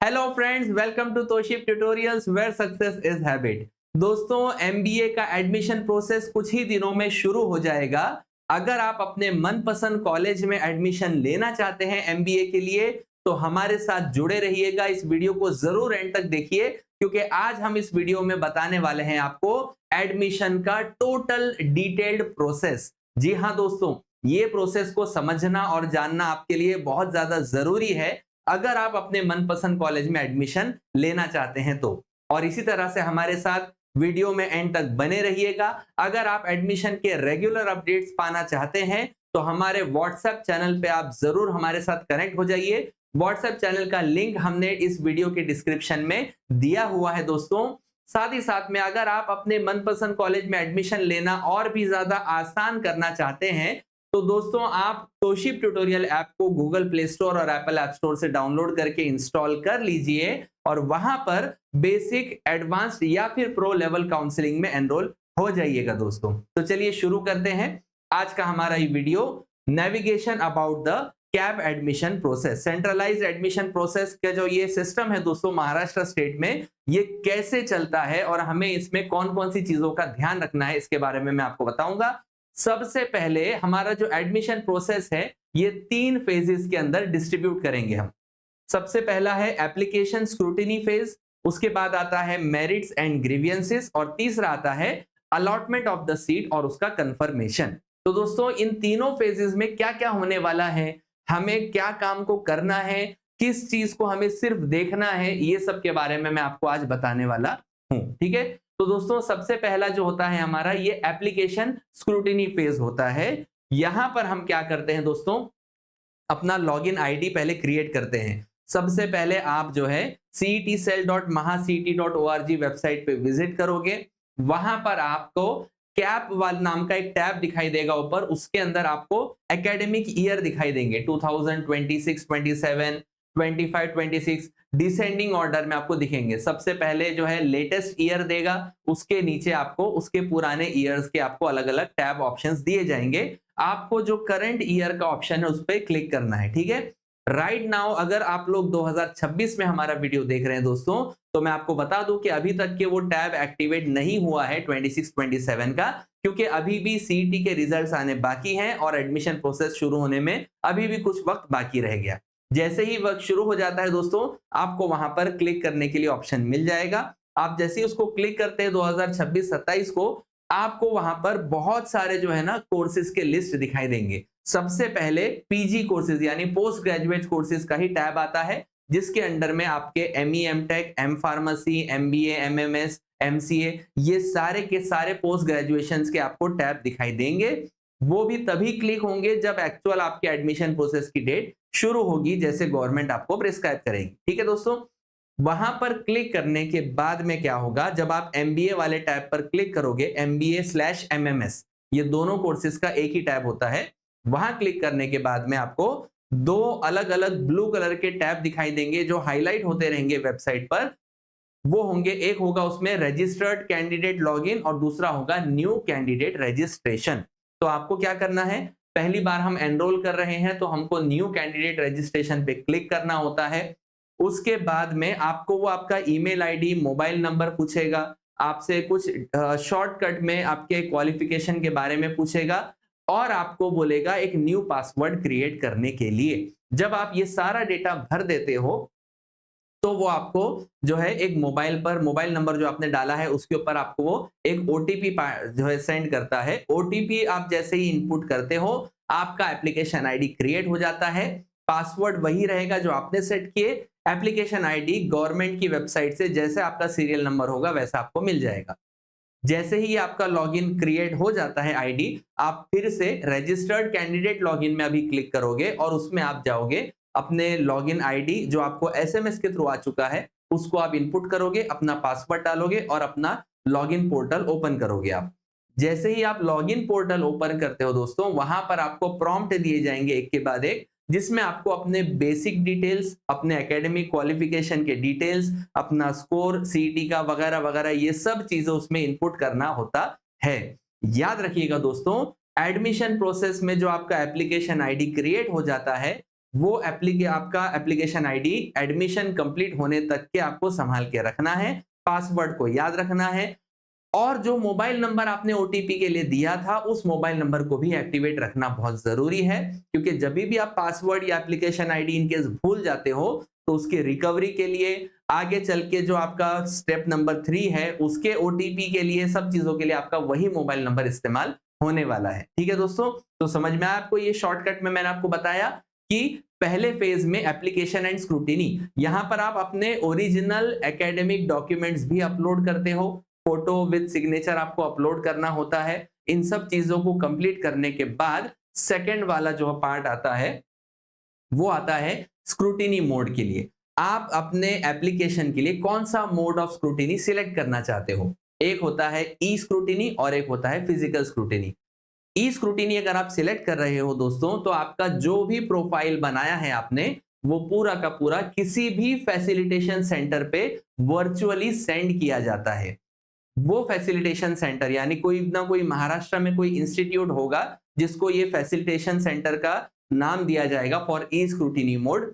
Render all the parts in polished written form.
Hello friends, welcome to तोशिप tutorials where success is habit. दोस्तों, MBA का admission process कुछ ही दिनों में शुरू हो जाएगा। अगर आप अपने मनपसंद कॉलेज में एडमिशन लेना चाहते हैं एमबीए के लिए, तो हमारे साथ जुड़े रहिएगा। इस वीडियो को जरूर एंड तक देखिए, क्योंकि आज हम इस वीडियो में बताने वाले हैं आपको एडमिशन का टोटल डिटेल्ड प्रोसेस। जी हाँ दोस्तों, ये प्रोसेस को समझना और जानना आपके लिए बहुत ज्यादा जरूरी है अगर आप अपने मनपसंद कॉलेज में एडमिशन लेना चाहते हैं तो। और इसी तरह से हमारे साथ वीडियो में एंड तक बने रहिएगा। अगर आप एडमिशन के रेगुलर अपडेट्स पाना चाहते हैं तो हमारे व्हाट्सएप चैनल पे आप जरूर हमारे साथ कनेक्ट हो जाइए। व्हाट्सएप चैनल का लिंक हमने इस वीडियो के डिस्क्रिप्शन में दिया हुआ है दोस्तों। साथ ही साथ में अगर आप अपने मनपसंद कॉलेज में एडमिशन लेना और भी ज्यादा आसान करना चाहते हैं तो दोस्तों आप तोशिप ट्यूटोरियल ऐप को गूगल प्ले स्टोर और एप्पल ऐप स्टोर से डाउनलोड करके इंस्टॉल कर लीजिए और वहां पर बेसिक, एडवांस्ड या फिर प्रो लेवल काउंसलिंग में एनरोल हो जाइएगा दोस्तों। तो चलिए शुरू करते हैं आज का हमारा ये video, navigation about the cab admission process. Centralised admission process का जो ये सिस्टम है दोस्तों महाराष्ट्र स्टेट में, ये कैसे चलता है और हमें इसमें कौन कौन सी चीजों का ध्यान रखना है इसके बारे में मैं आपको बताऊंगा। सबसे पहले हमारा जो एडमिशन प्रोसेस है ये 3 फेजेस के अंदर डिस्ट्रीब्यूट करेंगे हम। सबसे पहला है एप्लीकेशन स्क्रूटिनी फेज, उसके बाद आता है मेरिट्स एंड ग्रीवियंसेस और तीसरा आता है अलॉटमेंट ऑफ द सीट और उसका कंफर्मेशन। तो दोस्तों इन तीनों फेजेस में क्या क्या होने वाला है, हमें क्या काम को करना है, किस चीज को हमें सिर्फ देखना है, ये सब के बारे में मैं आपको आज बताने वाला हूं। ठीक है, तो दोस्तों सबसे पहला जो होता है हमारा ये एप्लीकेशन स्क्रूटिनी फेज होता है। यहां पर हम क्या करते हैं दोस्तों, अपना लॉगिन आईडी पहले क्रिएट करते हैं। सबसे पहले आप जो है cetcell.mahacet.org वेबसाइट पे विजिट करोगे। वहां पर आपको कैप वाल नाम का एक टैब दिखाई देगा ऊपर, उसके अंदर आपको एकेडमिक ईयर दिखाई देंगे 2026, 27, 25, 26 डिसेंडिंग ऑर्डर में आपको दिखेंगे। सबसे पहले जो है लेटेस्ट ईयर देगा, उसके नीचे आपको उसके पुराने ईयर्स के आपको अलग अलग टैब ऑप्शंस दिए जाएंगे। आपको जो करंट ईयर का ऑप्शन है उस पर क्लिक करना है। ठीक है, राइट नाउ अगर आप लोग 2026 में हमारा वीडियो देख रहे हैं दोस्तों, तो मैं आपको बता दूं कि अभी तक के वो टैब एक्टिवेट नहीं हुआ है 26 27 का, क्योंकि अभी भी सीईटी के रिजल्ट्स आने बाकी हैं और एडमिशन प्रोसेस शुरू होने में अभी भी कुछ वक्त बाकी रह गया। जैसे ही वक्त शुरू हो जाता है दोस्तों, आपको वहां पर क्लिक करने के लिए ऑप्शन मिल जाएगा। आप जैसे ही उसको क्लिक करते हैं 2026-27 को, आपको वहां पर बहुत सारे जो है ना कोर्सेज के लिस्ट दिखाई देंगे। सबसे पहले पीजी कोर्सेज यानी पोस्ट ग्रेजुएट कोर्सेज का ही टैब आता है, जिसके अंडर में आपके ME, M Tech, M pharmacy, MBA, MMS, MCA, ये सारे के सारे पोस्ट ग्रेजुएशन के आपको टैब दिखाई देंगे। वो भी तभी क्लिक होंगे जब एक्चुअल आपके एडमिशन प्रोसेस की डेट शुरू होगी, जैसे गवर्नमेंट आपको प्रिस्क्राइब करेगी। ठीक है दोस्तों, वहां पर क्लिक करने के बाद में क्या होगा, जब आप एमबीए वाले टैब पर क्लिक करोगे, MBA/MMS, ये दोनों कोर्सेज का एक ही टैब होता है। वहां क्लिक करने के बाद में आपको दो अलग अलग ब्लू कलर के टैब दिखाई देंगे जो हाईलाइट होते रहेंगे वेबसाइट पर। वो होंगे, एक होगा उसमें रजिस्टर्ड कैंडिडेट लॉगिन और दूसरा होगा न्यू कैंडिडेट रजिस्ट्रेशन। तो आपको क्या करना है, पहली बार हम एनरोल कर रहे हैं तो हमको न्यू कैंडिडेट रजिस्ट्रेशन पे क्लिक करना होता है। उसके बाद में आपको वो आपका ईमेल आईडी, मोबाइल नंबर पूछेगा, आपसे कुछ शॉर्टकट में आपके क्वालिफिकेशन के बारे में पूछेगा और आपको बोलेगा एक न्यू पासवर्ड क्रिएट करने के लिए। जब आप ये सारा डेटा भर देते हो तो वो आपको जो है एक मोबाइल पर, मोबाइल नंबर जो आपने डाला है उसके ऊपर आपको वो एक ओटीपी जो है सेंड करता है। ओटीपी आप जैसे ही इनपुट करते हो, आपका एप्लीकेशन आईडी क्रिएट हो जाता है। पासवर्ड वही रहेगा जो आपने सेट किए। एप्लीकेशन आईडी गवर्नमेंट की वेबसाइट से जैसे आपका सीरियल नंबर होगा वैसा आपको मिल जाएगा। जैसे ही आपका लॉगिन क्रिएट हो जाता है आईडी, आप फिर से रजिस्टर्ड कैंडिडेट लॉगिन में अभी क्लिक करोगे और उसमें आप जाओगे, अपने लॉगिन आईडी जो आपको एसएमएस के थ्रू आ चुका है उसको आप इनपुट करोगे, अपना पासवर्ड डालोगे और अपना लॉगिन पोर्टल ओपन करोगे। आप जैसे ही आप लॉगिन पोर्टल ओपन करते हो दोस्तों, वहां पर आपको प्रॉम्प्ट दिए जाएंगे एक के बाद एक, जिसमें आपको अपने बेसिक डिटेल्स, अपने एकेडमिक क्वालिफिकेशन के डिटेल्स, अपना स्कोर, सीईटी का वगैरह वगैरह, ये सब चीजें उसमें इनपुट करना होता है। याद रखिएगा दोस्तों, एडमिशन प्रोसेस में जो आपका एप्लीकेशन आईडी क्रिएट हो जाता है, वो आपका एप्लीकेशन आईडी एडमिशन कंप्लीट होने तक के आपको संभाल के रखना है, पासवर्ड को याद रखना है और जो मोबाइल नंबर आपने ओटीपी के लिए दिया था उस मोबाइल नंबर को भी एक्टिवेट रखना बहुत जरूरी है, क्योंकि जब भी आप पासवर्ड या एप्लीकेशन आईडी इनकेस भूल जाते हो तो उसके रिकवरी के लिए आगे चल के जो आपका स्टेप नंबर 3 है उसके ओटीपी के लिए, सब चीजों के लिए आपका वही मोबाइल नंबर इस्तेमाल होने वाला है। ठीक है दोस्तों, तो समझ में आया आपको? ये शॉर्टकट में मैंने आपको बताया कि पहले फेज में एप्लीकेशन एंड स्क्रूटिनी, यहां पर आप अपने ओरिजिनल एकेडमिक डॉक्यूमेंट्स भी अपलोड करते हो, फोटो विद सिग्नेचर आपको अपलोड करना होता है। इन सब चीजों को कंप्लीट करने के बाद सेकंड वाला जो पार्ट आता है वो आता है स्क्रूटिनी मोड के लिए। आप अपने एप्लीकेशन के लिए कौन सा मोड ऑफ स्क्रूटिनी सिलेक्ट करना चाहते हो। एक होता है ई स्क्रूटिनी और एक होता है फिजिकल स्क्रूटिनी। ई स्क्रूटिनी अगर आप सिलेक्ट कर रहे हो दोस्तों, तो आपका जो भी प्रोफाइल बनाया है आपने वो पूरा का पूरा किसी भी फैसिलिटेशन सेंटर पे वर्चुअली सेंड किया जाता है। वो फैसिलिटेशन सेंटर यानी कोई ना कोई महाराष्ट्र में कोई इंस्टीट्यूट होगा जिसको ये फैसिलिटेशन सेंटर का नाम दिया जाएगा फॉर ई स्क्रूटिनी मोड।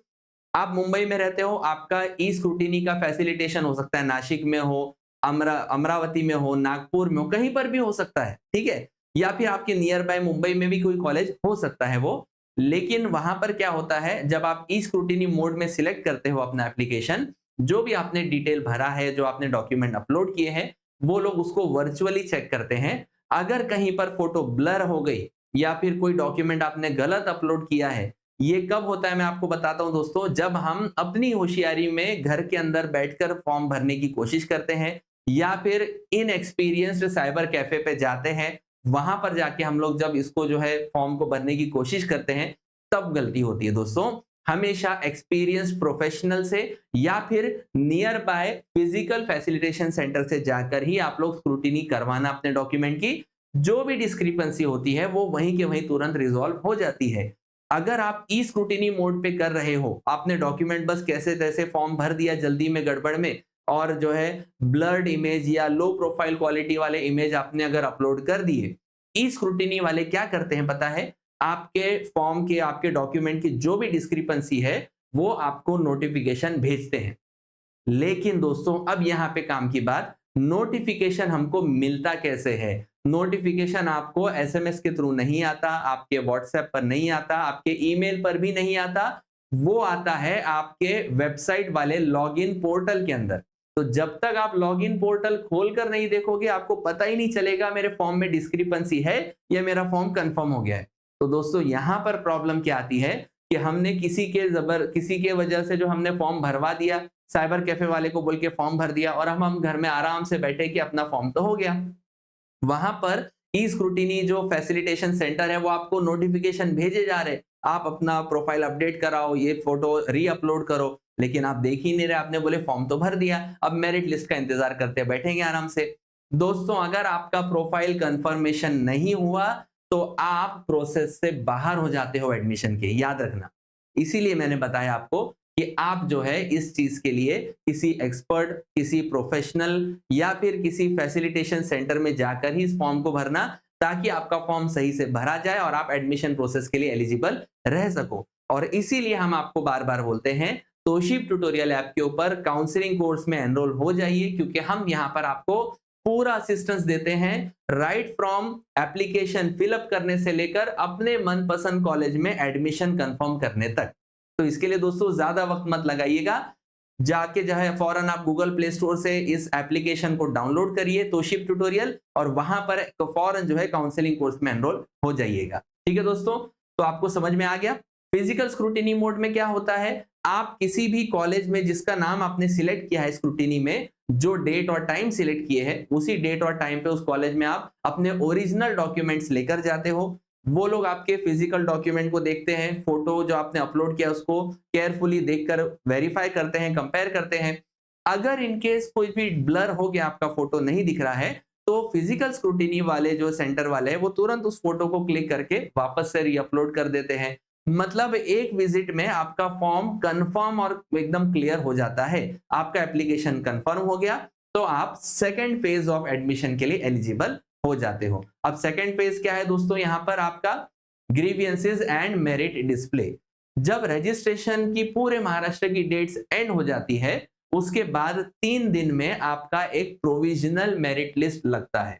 आप मुंबई में रहते हो, आपका ई स्क्रूटिनी का फैसिलिटेशन हो सकता है नासिक में हो, अमरावती में हो, नागपुर में हो, कहीं पर भी हो सकता है। ठीक है, या फिर आपके नियर बाय मुंबई में भी कोई कॉलेज हो सकता है वो। लेकिन वहां पर क्या होता है, जब आप ई स्क्रूटिनी मोड में सिलेक्ट करते हो अपना एप्लीकेशन, जो भी आपने डिटेल भरा है, जो आपने डॉक्यूमेंट अपलोड किए हैं, वो लोग उसको वर्चुअली चेक करते हैं। अगर कहीं पर फोटो ब्लर हो गई या फिर कोई डॉक्यूमेंट आपने गलत अपलोड किया है, ये कब होता है मैं आपको बताता हूं दोस्तों, जब हम अपनी होशियारी में घर के अंदर बैठकर फॉर्म भरने की कोशिश करते हैं या फिर इनएक्सपीरियंस्ड साइबर कैफे पे जाते हैं, वहां पर जाके हम लोग जब इसको जो है फॉर्म को भरने की कोशिश करते हैं, तब गलती होती है दोस्तों। हमेशा एक्सपीरियंस प्रोफेशनल से या फिर near by physical facilitation centre से जाकर ही आप लोग स्क्रूटिनी करवाना अपने डॉक्यूमेंट की। जो भी डिस्क्रिपेंसी होती है वो वहीं के वहीं तुरंत रिजॉल्व हो जाती है। अगर आप ई स्क्रूटिनी मोड पे कर रहे हो, आपने डॉक्यूमेंट बस कैसे तैसे फॉर्म भर दिया जल्दी में गड़बड़ में, और जो है ब्लर्ड इमेज या लो प्रोफाइल क्वालिटी वाले इमेज आपने अगर अपलोड कर दिए, ई स्क्रूटिनी वाले क्या करते हैं पता है, आपके फॉर्म के, आपके डॉक्यूमेंट की जो भी डिस्क्रिपेंसी है वो आपको नोटिफिकेशन भेजते हैं। लेकिन दोस्तों अब यहां पे काम की बात, नोटिफिकेशन हमको मिलता कैसे है। नोटिफिकेशन आपको एसएमएस के थ्रू नहीं आता, आपके व्हाट्सएप पर नहीं आता, आपके ईमेल पर भी नहीं आता, वो आता है आपके वेबसाइट वाले लॉगिन पोर्टल के अंदर। तो जब तक आप लॉगिन पोर्टल खोलकर नहीं देखोगे, आपको पता ही नहीं चलेगा मेरे फॉर्म में डिस्क्रिपेंसी है या मेरा फॉर्म कंफर्म हो गया है। तो दोस्तों यहां पर प्रॉब्लम क्या आती है कि हमने किसी के वजह से जो हमने फॉर्म भरवा दिया, साइबर कैफे वाले को बोल के फॉर्म भर दिया और हम घर में आराम से बैठे कि अपना फॉर्म तो हो गया। वहां पर ई स्क्रूटिनी जो फैसिलिटेशन सेंटर है वो आपको नोटिफिकेशन भेजे जा रहे, आप अपना प्रोफाइल अपडेट कराओ, ये फोटो री अपलोड करो, लेकिन आप देख ही नहीं रहे। आपने बोले फॉर्म तो भर दिया, अब मेरिट लिस्ट का इंतजार करते बैठेंगे आराम से। दोस्तों अगर आपका प्रोफाइल कंफर्मेशन नहीं हुआ तो आप प्रोसेस से बाहर हो जाते हो एडमिशन के, याद रखना। इसीलिए मैंने बताया आपको कि आप जो है इस चीज के लिए किसी एक्सपर्ट, किसी प्रोफेशनल या फिर किसी फैसिलिटेशन सेंटर में जाकर ही इस फॉर्म को भरना, ताकि आपका फॉर्म सही से भरा जाए और आप एडमिशन प्रोसेस के लिए एलिजिबल रह सको। और इसीलिए हम आपको बार बार बोलते हैं तोशिब ट्यूटोरियल ऐप के ऊपर काउंसलिंग कोर्स में एनरोल हो जाइए, क्योंकि हम यहाँ पर आपको पूरा असिस्टेंस देते हैं, राइट फ्रॉम एप्लीकेशन फिलअप करने से लेकर अपने मनपसंद कॉलेज में एडमिशन कंफर्म करने तक। तो इसके लिए दोस्तों ज्यादा वक्त मत लगाइएगा, जाके जो है फौरन आप गूगल प्ले स्टोर से इस एप्लीकेशन को डाउनलोड करिए तोशिब ट्यूटोरियल, और वहां पर तो फौरन जो है काउंसलिंग कोर्स में एनरोल हो जाइएगा। ठीक है दोस्तों, तो आपको समझ में आ गया। फिजिकल स्क्रूटिनी मोड में क्या होता है, आप किसी भी कॉलेज में जिसका नाम आपने सिलेक्ट किया है स्क्रूटिनी में, जो डेट और टाइम सिलेक्ट किए हैं उसी डेट और टाइम पे उस कॉलेज में आप अपने ओरिजिनल डॉक्यूमेंट्स लेकर जाते हो। वो लोग आपके फिजिकल डॉक्यूमेंट को देखते हैं, फोटो जो आपने अपलोड किया उसको केयरफुली देखकर वेरीफाई करते हैं, कंपेयर करते हैं। अगर इनकेस कोई भी ब्लर हो गया, आपका फोटो नहीं दिख रहा है, तो फिजिकल स्क्रूटिनी वाले जो सेंटर वाले हैं वो तुरंत उस फोटो को क्लिक करके वापस से रीअपलोड कर देते हैं। मतलब एक विजिट में आपका फॉर्म कंफर्म और एकदम क्लियर हो जाता है। आपका एप्लीकेशन कंफर्म हो गया तो आप सेकेंड फेज ऑफ एडमिशन के लिए एलिजिबल हो जाते हो। अब सेकेंड फेज क्या है दोस्तों, यहां पर आपका ग्रीवियंसेस एंड मेरिट डिस्प्ले। जब रजिस्ट्रेशन की पूरे महाराष्ट्र की डेट्स एंड हो जाती है, उसके बाद 3 दिन में आपका एक प्रोविजनल मेरिट लिस्ट लगता है।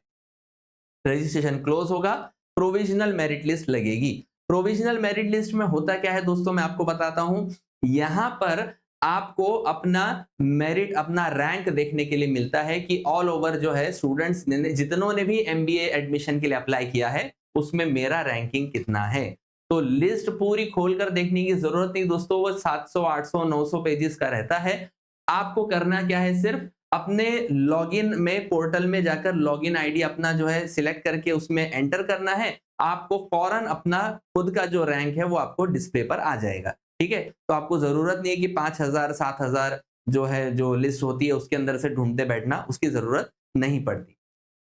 रजिस्ट्रेशन क्लोज होगा, प्रोविजनल मेरिट लिस्ट लगेगी। प्रोविजनल मेरिट लिस्ट में होता क्या है दोस्तों, मैं आपको बताता हूं। यहां पर आपको अपना मेरिट, अपना रैंक देखने के लिए मिलता है कि ऑल ओवर जो है स्टूडेंट्स ने, जितनों ने भी एमबीए एडमिशन के लिए अप्लाई किया है, उसमें मेरा रैंकिंग कितना है। तो लिस्ट पूरी खोलकर देखने की जरूरत नहीं दोस्तों, वो 700, 800, 900 पेजेस का रहता है। आपको करना क्या है, सिर्फ अपने लॉगिन में, पोर्टल में जाकर लॉगिन आईडी अपना जो है सिलेक्ट करके उसमें एंटर करना है। आपको फौरन अपना खुद का जो रैंक है वो आपको डिस्प्ले पर आ जाएगा। ठीक है, तो आपको जरूरत नहीं है कि 5000 7000 जो है, जो लिस्ट होती है उसके अंदर से ढूंढते बैठना, उसकी जरूरत नहीं पड़ती।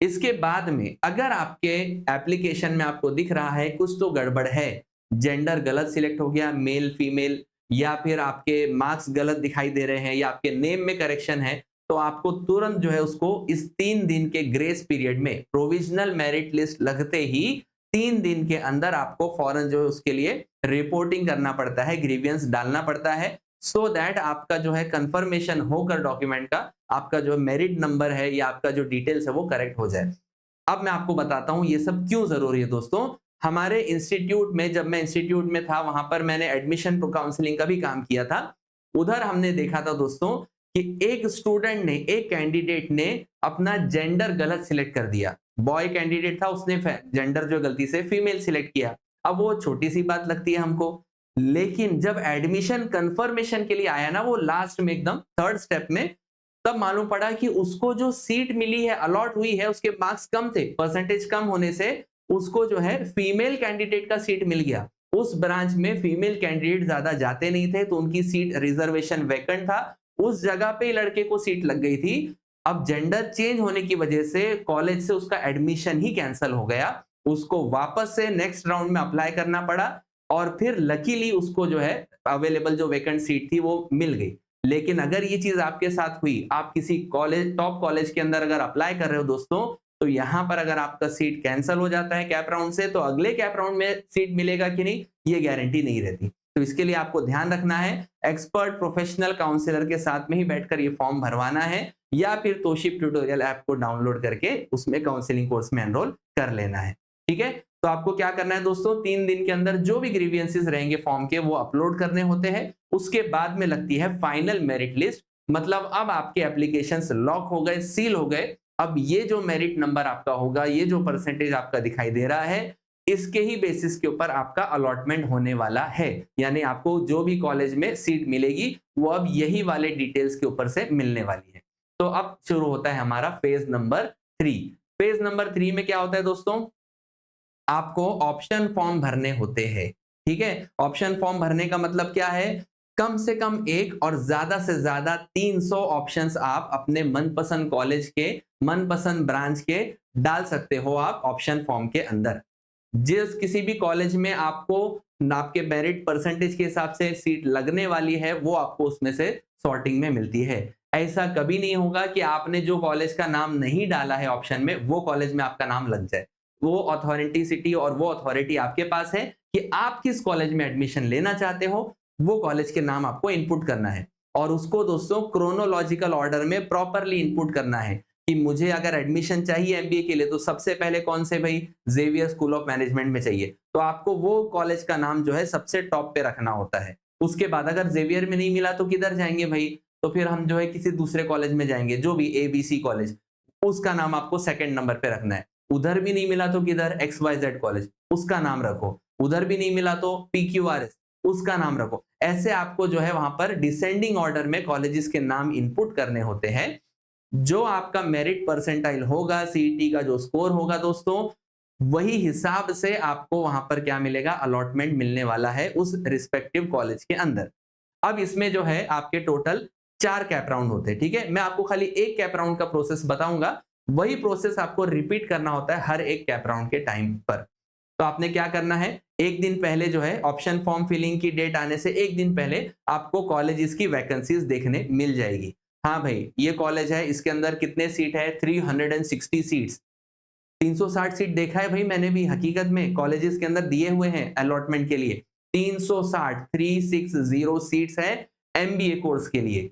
इसके बाद में अगर आपके एप्लीकेशन में आपको दिख रहा है कुछ तो गड़बड़ है, जेंडर गलत सिलेक्ट हो गया, मेल फीमेल, या फिर आपके मार्क्स गलत दिखाई दे रहे हैं, या आपके नेम में करेक्शन है, तो आपको तुरंत जो है उसको इस 3 दिन के ग्रेस पीरियड में, प्रोविजनल मेरिट लिस्ट लगते ही 3 दिन के अंदर आपको फौरन जो है उसके लिए रिपोर्टिंग करना पड़ता है, ग्रीवियंस डालना पड़ता है, सो दैट आपका जो है कंफर्मेशन होकर डॉक्यूमेंट का, आपका जो मेरिट नंबर है या आपका जो डिटेल्स है वो करेक्ट हो जाए। अब मैं आपको बताता हूं ये सब क्यों जरूरी है दोस्तों। हमारे इंस्टीट्यूट में, जब मैं इंस्टीट्यूट में था, वहां पर मैंने एडमिशन काउंसलिंग का भी काम किया था। उधर हमने देखा था दोस्तों कि एक स्टूडेंट ने, एक कैंडिडेट ने अपना जेंडर गलत सिलेक्ट कर दिया। बॉय कैंडिडेट था, उसने जेंडर जो गलती से फीमेल सिलेक्ट किया। अब वो छोटी सी बात लगती है हमको, लेकिन जब एडमिशन कंफर्मेशन के लिए आया ना, वो लास्ट में एकदम थर्ड स्टेप में, तब मालूम पड़ा कि उसको जो सीट मिली है, अलॉट हुई है, उसके मार्क्स कम थे, परसेंटेज कम होने से उसको जो है फीमेल कैंडिडेट का सीट मिल गया। उस ब्रांच में फीमेल कैंडिडेट ज्यादा जाते नहीं थे, तो उनकी सीट रिजर्वेशन वैकेंट था, उस जगह पे लड़के को सीट लग गई थी। अब जेंडर चेंज होने की वजह से कॉलेज से उसका एडमिशन ही कैंसिल हो गया, उसको वापस से नेक्स्ट राउंड में अप्लाई करना पड़ा, और फिर लकीली उसको जो है अवेलेबल जो वैकेंट सीट थी वो मिल गई। लेकिन अगर ये चीज आपके साथ हुई, आप किसी कॉलेज, टॉप कॉलेज के अंदर अगर अप्लाई कर रहे हो दोस्तों, तो यहां पर अगर आपका सीट कैंसिल हो जाता है कैप राउंड से, तो अगले कैप राउंड में सीट मिलेगा कि नहीं, ये गारंटी नहीं रहती। तो इसके लिए आपको ध्यान रखना है, एक्सपर्ट प्रोफेशनल काउंसलर के साथ में ही बैठकर ये फॉर्म भरवाना है, या फिर तोशिप ट्यूटोरियल ऐप को डाउनलोड करके उसमें काउंसलिंग कोर्स में एनरोल कर लेना है। ठीक है, तो आपको क्या करना है दोस्तों, 3 दिन के अंदर जो भी ग्रीवियंसेस रहेंगे फॉर्म के, वो अपलोड करने होते हैं। उसके बाद में लगती है फाइनल मेरिट लिस्ट, मतलब अब आपके एप्लीकेशंस लॉक हो गए, सील हो गए। अब ये जो मेरिट नंबर आपका होगा, ये जो परसेंटेज आपका दिखाई दे रहा है, इसके ही बेसिस के ऊपर आपका अलॉटमेंट होने वाला है। यानी आपको जो भी कॉलेज में सीट मिलेगी, वो अब यही वाले डिटेल्स के ऊपर से मिलने वाली है। तो अब शुरू होता है हमारा फेज नंबर 3। फेज नंबर 3 में क्या होता है दोस्तों, आपको ऑप्शन फॉर्म भरने होते हैं। ठीक है, ऑप्शन फॉर्म भरने का मतलब क्या है, कम से कम एक और ज्यादा से ज्यादा 300 ऑप्शंस आप अपने मनपसंद कॉलेज के, मनपसंद ब्रांच के डाल सकते हो आप ऑप्शन फॉर्म के अंदर। जिस किसी भी कॉलेज में आपको आपके मेरिट परसेंटेज के हिसाब से सीट लगने वाली है, वो आपको उसमें से सॉर्टिंग में मिलती है। ऐसा कभी नहीं होगा कि आपने जो कॉलेज का नाम नहीं डाला है ऑप्शन में, वो कॉलेज में आपका नाम लग जाए। वो अथॉरिटी और वो अथॉरिटी आपके पास है कि आप किस कॉलेज में एडमिशन लेना चाहते हो, वो कॉलेज के नाम आपको इनपुट करना है, और उसको दोस्तों क्रोनोलॉजिकल ऑर्डर में प्रॉपरली इनपुट करना है कि मुझे अगर एडमिशन चाहिए एमबीए के लिए, तो सबसे पहले कौन से, भाई जेवियर स्कूल ऑफ मैनेजमेंट में चाहिए, तो आपको वो कॉलेज का नाम जो है सबसे टॉप पे रखना होता है। उसके बाद अगर जेवियर में नहीं मिला तो किधर जाएंगे भाई, तो फिर हम जो है किसी दूसरे कॉलेज में जाएंगे, जो भी एबीसी कॉलेज, उसका नाम आपको सेकंड नंबर पे रखना है। उधर भी नहीं मिला तो किधर, XYZ कॉलेज, उसका नाम रखो। उधर भी नहीं मिला तो PQRS, उसका नाम रखो। ऐसे आपको जो है वहां पर डिसेंडिंग ऑर्डर में कॉलेजेस के नाम इनपुट करने होते हैं। जो आपका मेरिट परसेंटाइल होगा, सीईटी का जो स्कोर होगा दोस्तों, वही हिसाब से आपको वहां पर क्या मिलेगा, अलॉटमेंट मिलने वाला है उस रिस्पेक्टिव कॉलेज के अंदर। अब इसमें जो है आपके टोटल 4 कैप राउंड होते हैं। ठीक है, मैं आपको खाली एक कैप राउंड का प्रोसेस बताऊंगा, वही प्रोसेस आपको रिपीट करना होता है हर एक कैप राउंड के टाइम पर। तो आपने क्या करना है, एक दिन पहले जो है ऑप्शन फॉर्म फिलिंग की डेट आने से एक दिन पहले आपको कॉलेजेस की वैकेंसीज देखने मिल जाएगी। हाँ भाई, ये कॉलेज है, इसके अंदर कितने सीट है, 360 सीट्स, 360 सीट देखा है भाई मैंने भी, हकीकत में कॉलेजेस के अंदर दिए हुए हैं अलॉटमेंट के लिए 360 सीट्स है MBA कोर्स के लिए।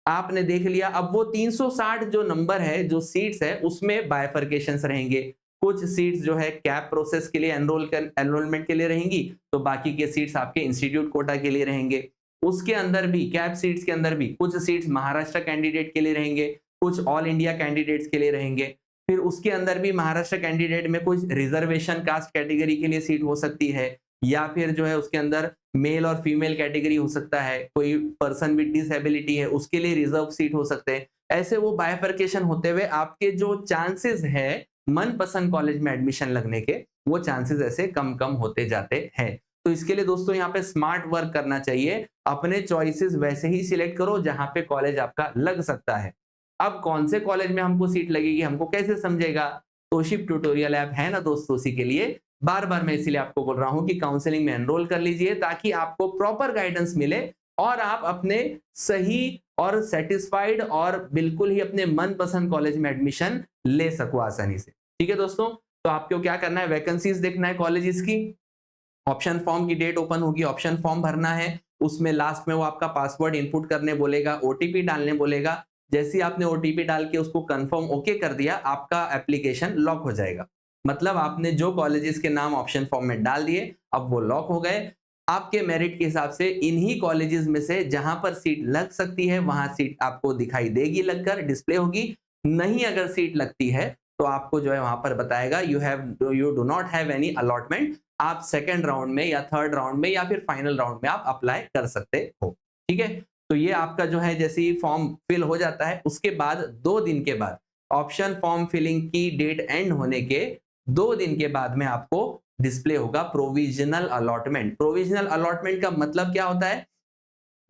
आपने देख लिया। अब वो 360 जो नंबर है, जो सीट्स है, उसमें बाइफरकेशंस रहेंगे। कुछ सीट्स जो है कैप प्रोसेस के लिए एनरोलमेंट के लिए रहेंगी, तो बाकी के सीट्स आपके इंस्टीट्यूट कोटा के लिए रहेंगे। उसके अंदर भी कैप सीट्स के अंदर भी कुछ सीट्स महाराष्ट्र कैंडिडेट के लिए रहेंगे, कुछ ऑल इंडिया कैंडिडेट्स के लिए रहेंगे। फिर उसके अंदर भी महाराष्ट्र कैंडिडेट में कुछ रिजर्वेशन कास्ट कैटेगरी के लिए सीट हो सकती है, या फिर जो है उसके अंदर मेल और फीमेल कैटेगरी हो सकता है, कोई पर्सन विद डिसेबिलिटी है उसके लिए रिजर्व सीट हो सकते हैं। ऐसे वो बाइफरकेशन होते हुए आपके जो चांसेस है मनपसंद कॉलेज में एडमिशन लगने के, वो चांसेस ऐसे कम कम होते जाते हैं। तो इसके लिए दोस्तों यहाँ पे स्मार्ट वर्क करना चाहिए, अपने चॉइसेस वैसे ही सिलेक्ट करो जहां पे कॉलेज आपका लग सकता है। अब कौन से कॉलेज में हमको सीट लगेगी, हमको कैसे समझेगा? तोशिप ट्यूटोरियल ऐप है ना दोस्तों, उसी के लिए बार बार मैं इसीलिए आपको बोल रहा हूं कि काउंसलिंग में एनरोल कर लीजिए, ताकि आपको प्रॉपर गाइडेंस मिले और आप अपने सही और सेटिस्फाइड और बिल्कुल ही अपने मनपसंद कॉलेज में एडमिशन ले सको आसानी से। ठीक है दोस्तों, तो आपको क्या करना है, वैकेंसीज देखना है कॉलेजेस की, ऑप्शन फॉर्म की डेट ओपन होगी, ऑप्शन फॉर्म भरना है, उसमें लास्ट में वो आपका पासवर्ड इनपुट करने बोलेगा, ओटीपी डालने बोलेगा। जैसे ही आपने ओटीपी डाल के उसको कंफर्म ओके कर दिया, आपका एप्लीकेशन लॉक हो जाएगा। मतलब आपने जो कॉलेजेस के नाम ऑप्शन फॉर्म में डाल दिए, अब वो लॉक हो गए। आपके मेरिट के हिसाब से इन्हीं कॉलेजेस में से जहां पर सीट लग सकती है, वहां सीट आपको दिखाई देगी, लगकर डिस्प्ले होगी। नहीं अगर सीट लगती है तो आपको जो है वहां पर बताएगा you do not have any allotment, आप सेकेंड राउंड में या थर्ड राउंड में या फिर फाइनल राउंड में आप अप्लाई कर सकते हो। ठीक है, तो ये आपका जो है जैसे ही फॉर्म फिल हो जाता है, उसके बाद 2 दिन के बाद, ऑप्शन फॉर्म फिलिंग की डेट एंड होने के 2 दिन के बाद में आपको डिस्प्ले होगा प्रोविजनल अलॉटमेंट। प्रोविजनल अलॉटमेंट का मतलब क्या होता है?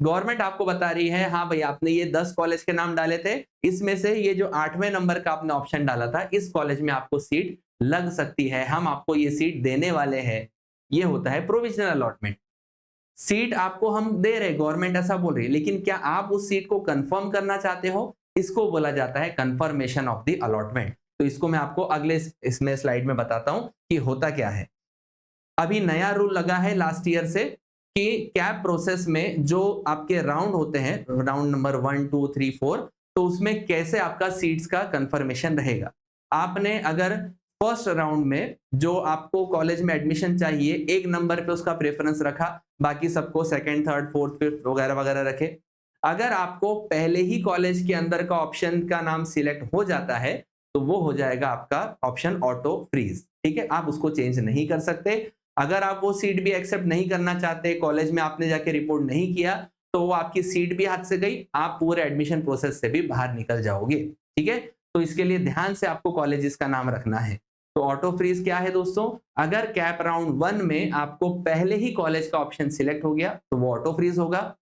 गवर्नमेंट आपको बता रही है, हाँ भाई आपने ये 10 कॉलेज के नाम डाले थे, इसमें से ये जो 8वें नंबर का आपने ऑप्शन डाला था, इस कॉलेज में आपको सीट लग सकती है, हम आपको ये सीट देने वाले हैं। ये होता है प्रोविजनल अलॉटमेंट। सीट आपको हम दे रहे, गवर्नमेंट ऐसा बोल रही है, लेकिन क्या आप उस सीट को कंफर्म करना चाहते हो? इसको बोला जाता है कंफर्मेशन ऑफ द अलॉटमेंट। तो इसको मैं आपको अगले इसमें स्लाइड में बताता हूं कि होता क्या है। अभी नया रूल लगा है लास्ट ईयर से कि कैप प्रोसेस में जो आपके राउंड होते हैं, राउंड नंबर 1 2 3 4, तो उसमें कैसे आपका सीट्स का कंफर्मेशन रहेगा। आपने अगर फर्स्ट राउंड में जो आपको कॉलेज में एडमिशन चाहिए, 1 नंबर पे उसका प्रेफरेंस रखा, बाकी सबको सेकंड थर्ड फोर्थ फिफ्थ वगैरह वगैरह रखे। अगर आपको पहले ही कॉलेज के अंदर का ऑप्शन का नाम सिलेक्ट हो जाता है, तो वो हो जाएगा आपका ऑप्शन ऑटो फ्रीज। ठीक है, आप उसको चेंज नहीं कर सकते। अगर आप वो सीट भी एक्सेप्ट नहीं करना चाहते, कॉलेज में आपने जाके रिपोर्ट नहीं किया, तो वो आपकी सीट भी हाथ से गई, आप पूरे एडमिशन प्रोसेस से भी बाहर निकल जाओगे। ठीक है, तो इसके लिए ध्यान से आपको कॉलेजेस का नाम रखना है। तो ऑटो फ्रीज क्या है दोस्तों? अगर कैप राउंड 1 में आपको पहले ही कॉलेज का ऑप्शन सिलेक्ट हो गया, तो वो ऑटो फ्रीज होगा।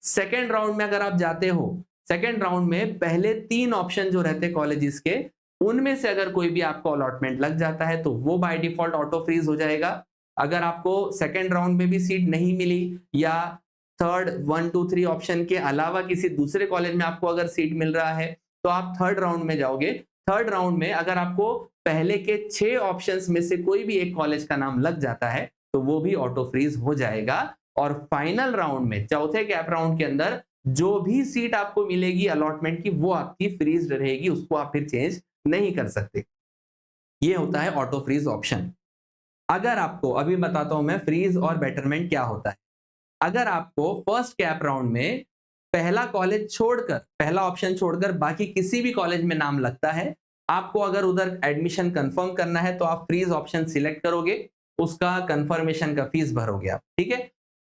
सेकेंड राउंड में अगर आप जाते हो, सेकेंड राउंड में पहले 3 ऑप्शन जो रहते कॉलेजेस के, उनमें से अगर कोई भी आपको अलॉटमेंट लग जाता है, तो वो बाय डिफॉल्ट ऑटो फ्रीज हो जाएगा। अगर आपको सेकेंड राउंड में भी सीट नहीं मिली, या थर्ड 1 2 3 ऑप्शन के अलावा किसी दूसरे कॉलेज में आपको अगर सीट मिल रहा है, तो आप थर्ड राउंड में जाओगे। थर्ड राउंड में अगर आपको पहले के 6 ऑप्शंस में से कोई भी एक कॉलेज का नाम लग जाता है, तो वो भी ऑटो फ्रीज हो जाएगा। और फाइनल राउंड में, चौथे कैप राउंड के अंदर, जो भी सीट आपको मिलेगी अलॉटमेंट की, वो आपकी फ्रीज रहेगी, उसको आप फिर चेंज नहीं कर सकते। ये होता है ऑटो फ्रीज ऑप्शन। अगर आपको, अभी बताता हूं मैं फ्रीज और बेटरमेंट क्या होता है। अगर आपको फर्स्ट कैप राउंड में पहला कॉलेज छोड़कर, पहला ऑप्शन छोड़कर बाकी किसी भी कॉलेज में नाम लगता है, आपको अगर उधर एडमिशन कंफर्म करना है, तो आप फ्रीज ऑप्शन सिलेक्ट करोगे, उसका कंफर्मेशन का फीस भरोगे आप। ठीक है,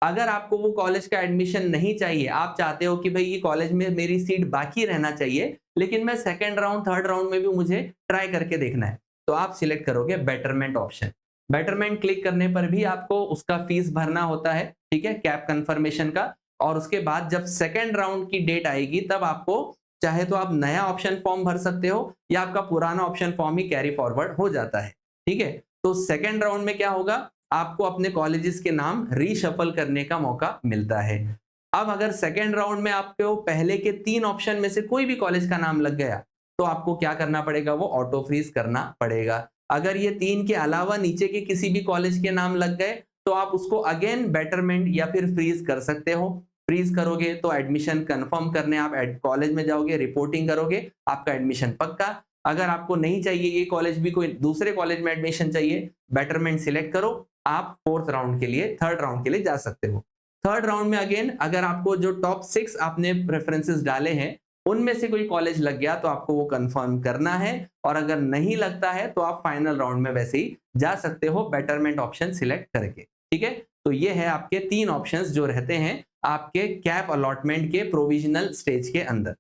अगर आपको वो कॉलेज का एडमिशन नहीं चाहिए, आप चाहते हो कि भाई ये कॉलेज में मेरी सीट बाकी रहना चाहिए, लेकिन मैं सेकंड राउंड थर्ड राउंड में भी मुझे ट्राई करके देखना है, तो आप सिलेक्ट करोगे बेटरमेंट ऑप्शन। बेटरमेंट क्लिक करने पर भी आपको उसका फीस भरना होता है, ठीक है, कैप कंफर्मेशन का। और उसके बाद जब सेकंड राउंड की डेट आएगी, तब आपको चाहे तो आप नया ऑप्शन फॉर्म भर सकते हो, या आपका पुराना ऑप्शन फॉर्म ही कैरी फॉरवर्ड हो जाता है। ठीक है, तो सेकंड राउंड में क्या होगा, आपको अपने कॉलेजेस के नाम रीशफल करने का मौका मिलता है। अब अगर सेकंड राउंड में आपको पहले के 3 ऑप्शन में से कोई भी कॉलेज का नाम लग गया, तो आपको क्या करना पड़ेगा, वो ऑटो फ्रीज करना पड़ेगा। अगर ये 3 के अलावा नीचे के किसी भी कॉलेज के नाम लग गए, तो आप उसको अगेन बेटरमेंट या फिर फ्रीज कर सकते हो। फ्रीज करोगे तो एडमिशन कंफर्म करने आप कॉलेज में जाओगे, रिपोर्टिंग करोगे, आपका एडमिशन पक्का। अगर आपको नहीं चाहिए ये कॉलेज, भी कोई दूसरे कॉलेज में एडमिशन चाहिए, बेटरमेंट सिलेक्ट करो, आप फोर्थ राउंड के लिए, थर्ड राउंड के लिए जा सकते हो। थर्ड राउंड में अगेन अगर आपको जो टॉप 6 आपने प्रेफरेंसेस डाले हैं उनमें से कोई कॉलेज लग गया तो आपको वो कंफर्म करना है, और अगर नहीं लगता है तो आप फाइनल राउंड में वैसे ही जा सकते हो बेटरमेंट ऑप्शन सिलेक्ट करके। ठीक है, तो ये है आपके 3 ऑप्शंस जो रहते हैं आपके कैप अलॉटमेंट के प्रोविजनल स्टेज के अंदर।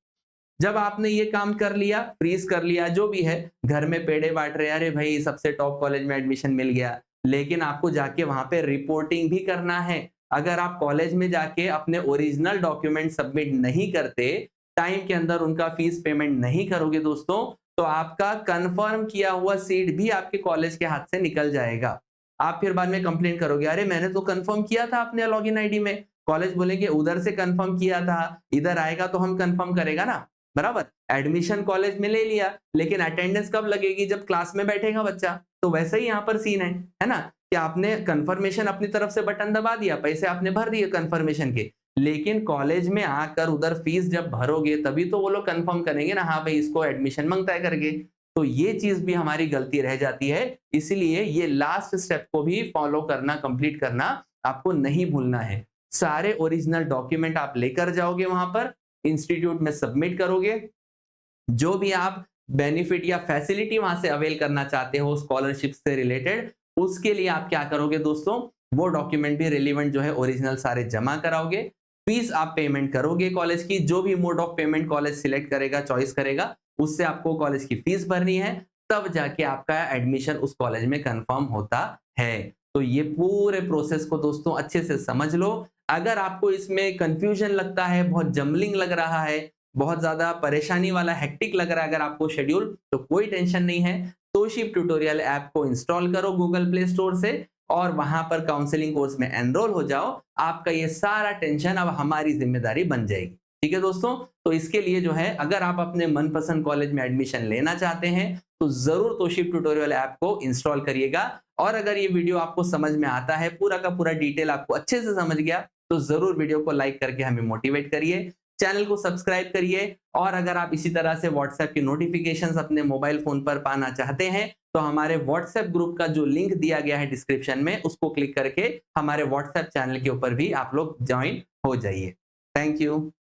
जब आपने ये काम कर लिया, फ्रीज कर लिया, जो भी है, घर में पेड़े बांट रहे, अरे भाई सबसे टॉप कॉलेज में एडमिशन मिल गया, लेकिन आपको जाके वहां पे रिपोर्टिंग भी करना है। अगर आप कॉलेज में जाके अपने ओरिजिनल डॉक्यूमेंट सबमिट नहीं करते, टाइम के अंदर उनका फीस पेमेंट नहीं करोगे दोस्तों, तो आपका कंफर्म किया हुआ सीट भी आपके कॉलेज के हाथ से निकल जाएगा। आप फिर बाद में कंप्लेन करोगे, अरे मैंने तो कंफर्म किया था अपने लॉगिन आईडी में। कॉलेज बोलेंगे उधर से कंफर्म किया था, इधर आएगा तो हम कंफर्म करेगा ना, बराबर। एडमिशन कॉलेज में ले लिया, लेकिन अटेंडेंस कब लगेगी, जब क्लास में बैठेगा बच्चा। तो वैसे ही यहाँ पर सीन है ना, कि आपने कंफर्मेशन अपनी तरफ से बटन दबा दिया, पैसे आपने भर दिए कंफर्मेशन के, लेकिन कॉलेज में आकर उधर फीस जब भरोगे तभी तो वो लोग कंफर्म करेंगे ना, हाँ भाई इसको एडमिशन मांगता है करके। तो ये चीज भी हमारी गलती रह जाती है, इसलिए ये लास्ट स्टेप को भी फॉलो करना, कंप्लीट करना आपको नहीं भूलना है। सारे ओरिजिनल डॉक्यूमेंट आप लेकर जाओगे, वहां पर इंस्टीट्यूट में सबमिट करोगे, जो भी आप बेनिफिट या फैसिलिटी वहां से अवेल करना चाहते हो स्कॉलरशिप से रिलेटेड, उसके लिए आप क्या करोगे दोस्तों, वो डॉक्यूमेंट भी रिलेवेंट जो है ओरिजिनल सारे जमा कराओगे। फीस आप पेमेंट करोगे कॉलेज की, जो भी mode of payment college select करेगा, चॉइस करेगा, उससे आपको कॉलेज की फीस भरनी है, तब जाके आपका एडमिशन उस कॉलेज में कंफर्म होता है। तो ये पूरे प्रोसेस को दोस्तों अच्छे से समझ लो। अगर आपको इसमें कंफ्यूजन लगता है, बहुत जम्बलिंग लग रहा है, बहुत ज्यादा परेशानी वाला हेक्टिक लग रहा है अगर आपको शेड्यूल, तो कोई टेंशन नहीं है। तोशिब ट्यूटोरियल ऐप को इंस्टॉल करो गूगल प्ले स्टोर से, और वहां पर काउंसलिंग कोर्स में एनरोल हो जाओ। आपका ये सारा टेंशन अब हमारी जिम्मेदारी बन जाएगी। ठीक है दोस्तों, तो इसके लिए जो है, अगर आप अपने मनपसंद कॉलेज में एडमिशन लेना चाहते हैं तो जरूर तोशिब ट्यूटोरियल ऐप को इंस्टॉल करिएगा। और अगर ये वीडियो आपको समझ में आता है, पूरा का पूरा डिटेल आपको अच्छे से समझ गया, तो जरूर वीडियो को लाइक करके हमें मोटिवेट करिए, चैनल को सब्सक्राइब करिए। और अगर आप इसी तरह से व्हाट्सएप की नोटिफिकेशंस अपने मोबाइल फोन पर पाना चाहते हैं, तो हमारे व्हाट्सएप ग्रुप का जो लिंक दिया गया है डिस्क्रिप्शन में, उसको क्लिक करके हमारे व्हाट्सएप चैनल के ऊपर भी आप लोग ज्वाइन हो जाइए। Thank you.